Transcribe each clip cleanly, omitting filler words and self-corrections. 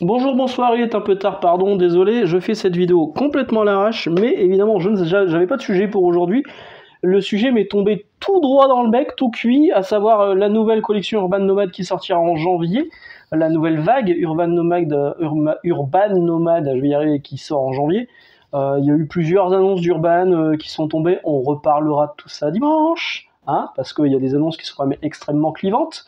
Bonjour, bonsoir, il est un peu tard, pardon, désolé, je fais cette vidéo complètement à l'arrache, mais évidemment, j'avais pas de sujet pour aujourd'hui. Le sujet m'est tombé tout droit dans le bec, tout cuit, à savoir la nouvelle collection Urban Nomad qui sortira en janvier, la nouvelle vague Urban Nomad, je vais y arriver, qui sort en janvier. Il y a eu plusieurs annonces d'Urban qui sont tombées, on reparlera de tout ça dimanche, hein, parce qu'il y a des annonces qui sont quand même extrêmement clivantes.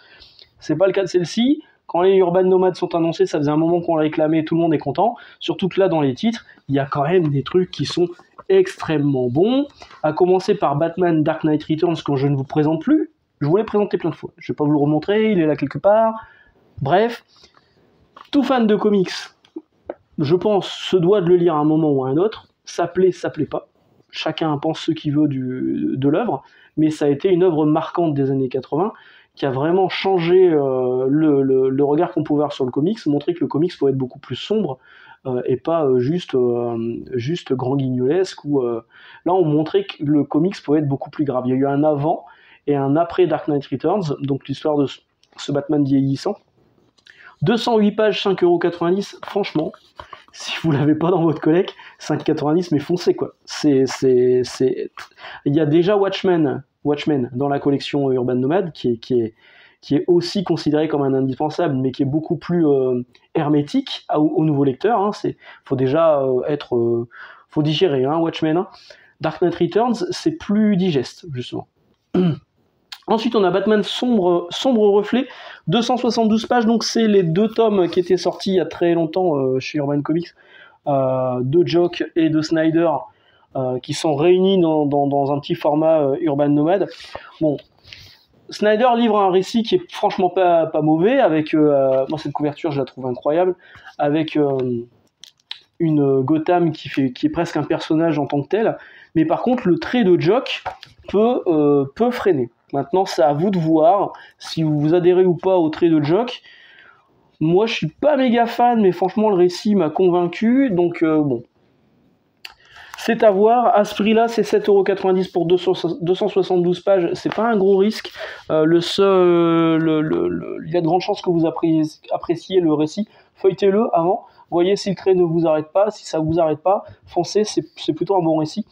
C'est pas le cas de celle-ci. Quand les Urban Nomades sont annoncés, ça faisait un moment qu'on l'a réclamé, tout le monde est content. Surtout que là, dans les titres, il y a quand même des trucs qui sont extrêmement bons. À commencer par Batman Dark Knight Returns, que je ne vous présente plus. Je vous l'ai présenté plein de fois. Je vais pas vous le remontrer, il est là quelque part. Bref, tout fan de comics, je pense, se doit de le lire à un moment ou à un autre. Ça plaît pas. Chacun pense ce qu'il veut de l'œuvre, mais ça a été une œuvre marquante des années 80 qui a vraiment changé le regard qu'on pouvait avoir sur le comics, montrer que le comics pouvait être beaucoup plus sombre et pas juste grand guignolesque. Là, on montrait que le comics pouvait être beaucoup plus grave. Il y a eu un avant et un après Dark Knight Returns, donc l'histoire de ce Batman vieillissant. 208 pages, 5,90 €, franchement, si vous l'avez pas dans votre collègue, 5,90 €, mais foncez quoi. Il y a déjà Watchmen dans la collection Urban Nomad, qui est aussi considéré comme un indispensable, mais qui est beaucoup plus hermétique aux nouveaux lecteurs. Hein. Faut déjà faut digérer, hein, Watchmen. Hein. Dark Knight Returns, c'est plus digeste, justement. Ensuite, on a Batman Sombre Reflet, 272 pages, donc c'est les deux tomes qui étaient sortis il y a très longtemps chez Urban Comics, de Jock et de Snyder, qui sont réunis dans un petit format Urban Nomad. Bon, Snyder livre un récit qui est franchement pas mauvais, avec, moi cette couverture je la trouve incroyable, avec une Gotham qui est presque un personnage en tant que tel, mais par contre le trait de Jock peut freiner. Maintenant, c'est à vous de voir si vous adhérez ou pas au trait de Jock. Moi, je suis pas méga fan, mais franchement, le récit m'a convaincu. Donc, bon. C'est à voir. À ce prix-là, c'est 7,90 € pour 272 pages. C'est pas un gros risque. Il y a de grandes chances que vous appréciez le récit. Feuilletez-le avant. Voyez si le trait ne vous arrête pas. Si ça vous arrête pas, foncez. C'est plutôt un bon récit.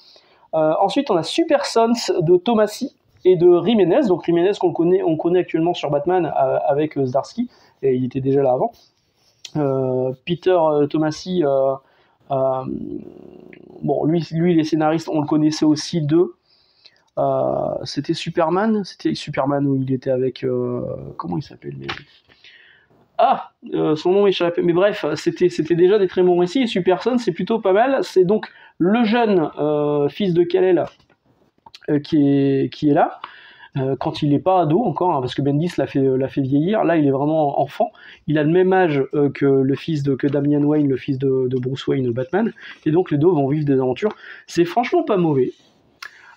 Ensuite, on a Super Sons de Tomasi et de Jiménez. Donc Jiménez qu'on connaît actuellement sur Batman avec Zdarsky, et il était déjà là avant. Peter Tomasi, bon, lui les scénaristes, on le connaissait aussi c'était Superman où il était avec comment il s'appelle, son nom échappe, mais bref, c'était déjà des très bons récits. Et Super Son, c'est plutôt pas mal. C'est donc le jeune fils de Kal-El qui est là, quand il n'est pas ado encore, hein, parce que Bendis l'a fait vieillir. Là, il est vraiment enfant. Il a le même âge que Damian Wayne, le fils de Bruce Wayne, Batman. Et donc, les deux vont vivre des aventures. C'est franchement pas mauvais.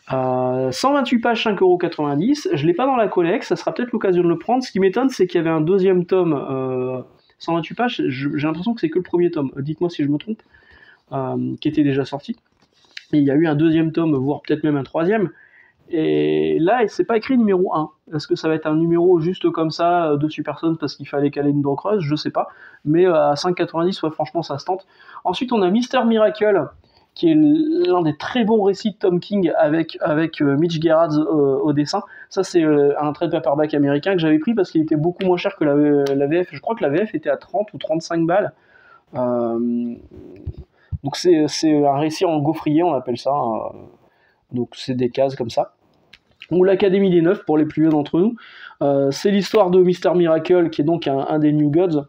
128 pages, 5,90 €. Je l'ai pas dans la collecte, ça sera peut-être l'occasion de le prendre. Ce qui m'étonne, c'est qu'il y avait un deuxième tome, 128 pages. J'ai l'impression que c'est que le premier tome. Dites-moi si je me trompe, qui était déjà sorti. Et il y a eu un deuxième tome, voire peut-être même un troisième. Et là, c'est pas écrit numéro 1. Est-ce que ça va être un numéro juste comme ça, de Super Son, parce qu'il fallait caler une dent creuse? Je sais pas. Mais à 5,90 €, ouais, franchement, ça se tente. Ensuite, on a Mister Miracle, qui est l'un des très bons récits de Tom King avec Mitch Gerads au dessin. Ça, c'est un trade paperback américain que j'avais pris parce qu'il était beaucoup moins cher que la VF. Je crois que la VF était à 30 ou 35 balles. Donc c'est un récit en gaufrier, on appelle ça. Donc c'est des cases comme ça. Ou l'Académie des Neufs pour les plus vieux d'entre nous. C'est l'histoire de Mister Miracle, qui est donc un des New Gods.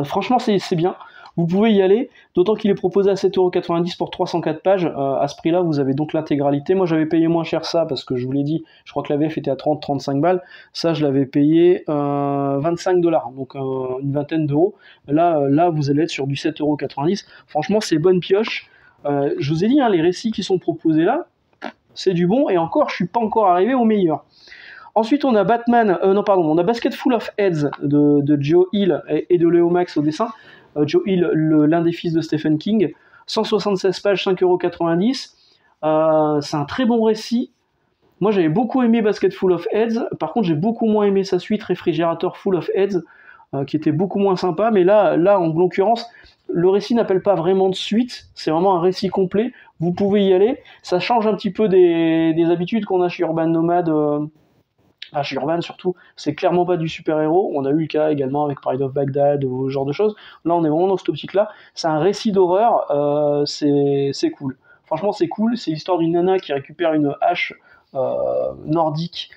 Franchement, c'est bien. Vous pouvez y aller, d'autant qu'il est proposé à 7,90 € pour 304 pages. À ce prix-là, vous avez donc l'intégralité. Moi, j'avais payé moins cher ça, parce que je vous l'ai dit, je crois que la VF était à 30-35 balles. Ça, je l'avais payé 25 $, donc une vingtaine d'euros. Là, vous allez être sur du 7,90 €. Franchement, c'est bonne pioche. Je vous ai dit, hein, les récits qui sont proposés là, c'est du bon, et encore, je suis pas encore arrivé au meilleur. Ensuite, on a on a Basket Full of Heads de Joe Hill et de Léo Max au dessin. Joe Hill, l'un des fils de Stephen King, 176 pages, 5,90 €. C'est un très bon récit. Moi, j'avais beaucoup aimé Basket Full of Heads. Par contre, j'ai beaucoup moins aimé sa suite, Réfrigérateur Full of Heads. qui était beaucoup moins sympa, mais là en l'occurrence, le récit n'appelle pas vraiment de suite, c'est vraiment un récit complet, vous pouvez y aller, ça change un petit peu des habitudes qu'on a chez Urban Nomad, chez Urban surtout, c'est clairement pas du super-héros, on a eu le cas également avec Pride of Baghdad ou ce genre de choses, là on est vraiment dans cette optique-là, c'est un récit d'horreur, c'est cool. Franchement c'est cool, c'est l'histoire d'une nana qui récupère une hache nordique,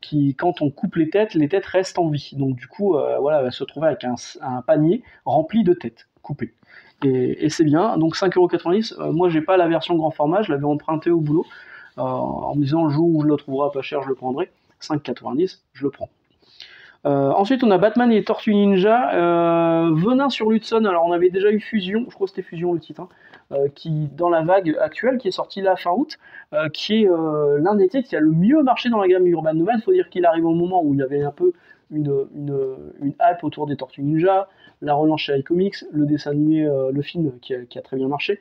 qui, quand on coupe les têtes restent en vie. Donc du coup, voilà, elle va se retrouver avec un panier rempli de têtes coupées. Et c'est bien, donc 5,90 €. Moi j'ai pas la version grand format, je l'avais emprunté au boulot, en me disant le jour où je le trouverai pas cher, je le prendrai. 5,90 €, je le prends. Ensuite, on a Batman et les Tortues Ninja, Venin sur l'Hudson. Alors, on avait déjà eu Fusion, je crois que c'était Fusion le titre, qui, dans la vague actuelle, qui est sortie là fin août, qui est l'un des titres qui a le mieux marché dans la gamme Urban Nomad. Il faut dire qu'il arrive au moment où il y avait un peu une hype autour des Tortues Ninja, la relance chez iComics, le dessin animé, le film qui a très bien marché.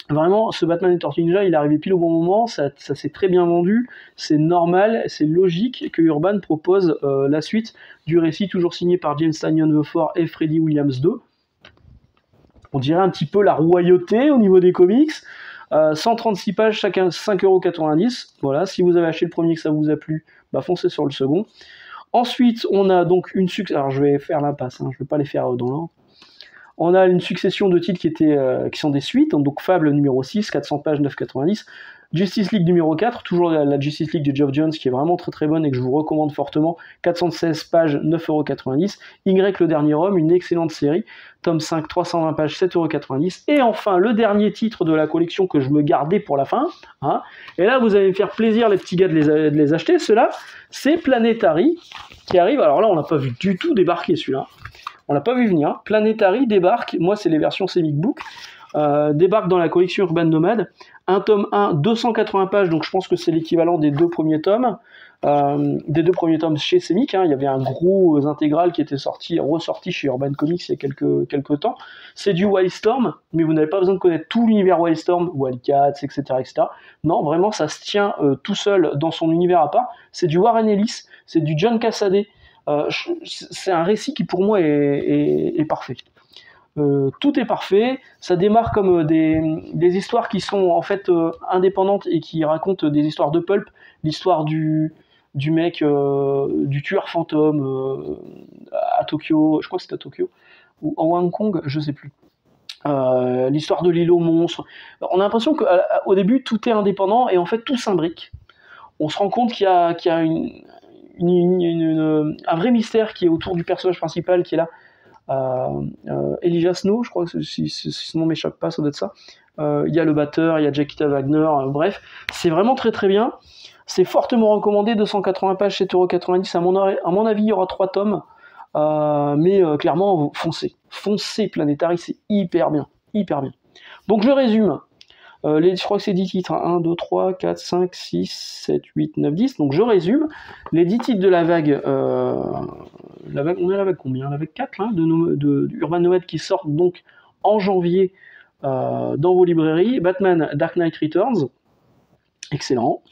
Vraiment, ce Batman et Tortue Ninja, il est arrivé pile au bon moment, ça s'est très bien vendu, c'est normal, c'est logique que Urban propose la suite du récit, toujours signé par James Tynion IV et Freddie Williams II. On dirait un petit peu la royauté au niveau des comics. 136 pages, chacun 5,90 €. Voilà, si vous avez acheté le premier et que ça vous a plu, bah foncez sur le second. Ensuite, on a donc une succession. Alors je vais faire l'impasse, hein, je ne vais pas les faire dans l'ordre. On a une succession de titres qui sont des suites, donc Fable numéro 6, 400 pages, 9,90 €. Justice League numéro 4, toujours la Justice League de Geoff Johns, qui est vraiment très très bonne et que je vous recommande fortement, 416 pages, 9,90 €. Y, le dernier homme, une excellente série, tome 5, 320 pages, 7,90 €. Et enfin, le dernier titre de la collection que je me gardais pour la fin, hein, et là vous allez me faire plaisir les petits gars de les acheter, ceux-là, c'est Planetary, qui arrive, alors là on l'a pas vu du tout débarquer celui-là, on l'a pas vu venir. Planetary débarque, moi c'est les versions Comic Book, débarque dans la collection Urban Nomad. Un tome 1, 280 pages, donc je pense que c'est l'équivalent des deux premiers tomes. Chez Semic, hein. Il y avait un gros intégral qui était ressorti chez Urban Comics il y a quelques temps. C'est du Wildstorm, mais vous n'avez pas besoin de connaître tout l'univers Wildstorm, Wildcats, etc., etc. Non, vraiment, ça se tient tout seul dans son univers à part. C'est du Warren Ellis, c'est du John Cassaday. C'est un récit qui pour moi est parfait. Tout est parfait, ça démarre comme des histoires qui sont en fait indépendantes et qui racontent des histoires de pulp, l'histoire du mec, du tueur fantôme à Tokyo, je crois que c'était à Tokyo, ou en Hong Kong, je sais plus. L'histoire de l'îlot monstre. On a l'impression qu'au début tout est indépendant et en fait tout s'imbrique. On se rend compte qu'il y a un vrai mystère qui est autour du personnage principal qui est là. Elijah Snow, je crois que si ce nom m'échappe pas, ça doit être ça. Il y a le batteur, il y a Jackie Wagner, bref, c'est vraiment très très bien. C'est fortement recommandé, 280 pages, 7,90 €. À mon avis, il y aura 3 tomes, mais clairement, foncez Planetary, c'est hyper bien, hyper bien. Donc je résume. Je crois que c'est 10 titres, 1, 2, 3, 4, 5, 6, 7, 8, 9, 10. Donc je résume, les 10 titres de la vague, on est à la vague combien? La vague 4, hein, de Urban Nomad qui sortent donc en janvier dans vos librairies. Batman Dark Knight Returns, excellent.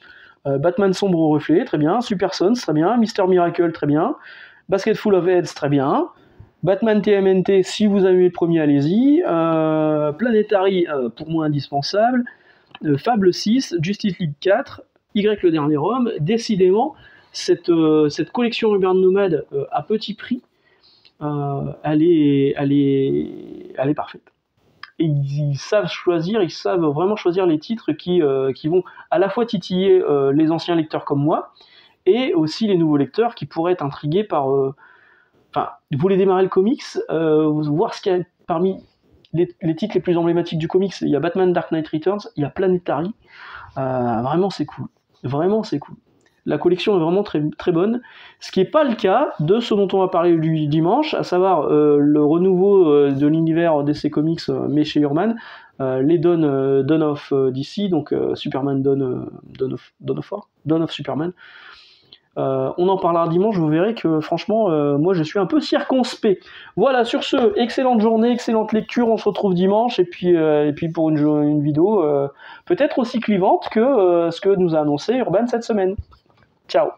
Batman Sombre au reflet, très bien. Super Sons, très bien. Mister Miracle, très bien. Basket Full of Heads, très bien. Batman TMNT, si vous avez le premier, allez-y. Planetary, pour moi indispensable. Fable 6, Justice League 4, Y le dernier homme. Décidément, cette collection Urban Nomad à petit prix, elle est parfaite. Et ils savent vraiment choisir les titres qui vont à la fois titiller les anciens lecteurs comme moi, et aussi les nouveaux lecteurs qui pourraient être intrigués par... Enfin, vous voulez démarrer le comics, voir ce qu'il y a parmi les titres les plus emblématiques du comics. Il y a Batman Dark Knight Returns, il y a Planetary. Vraiment, c'est cool. Vraiment, c'est cool. La collection est vraiment très, très bonne. Ce qui n'est pas le cas de ce dont on va parler du dimanche, à savoir le renouveau de l'univers DC Comics, mais chez Urban, les Dawn of DC, donc Superman Dawn of Superman. On en parlera dimanche, vous verrez que franchement, moi je suis un peu circonspect. Voilà, sur ce, excellente journée, excellente lecture, on se retrouve dimanche, et puis pour une vidéo peut-être aussi clivante que ce que nous a annoncé Urban cette semaine. Ciao.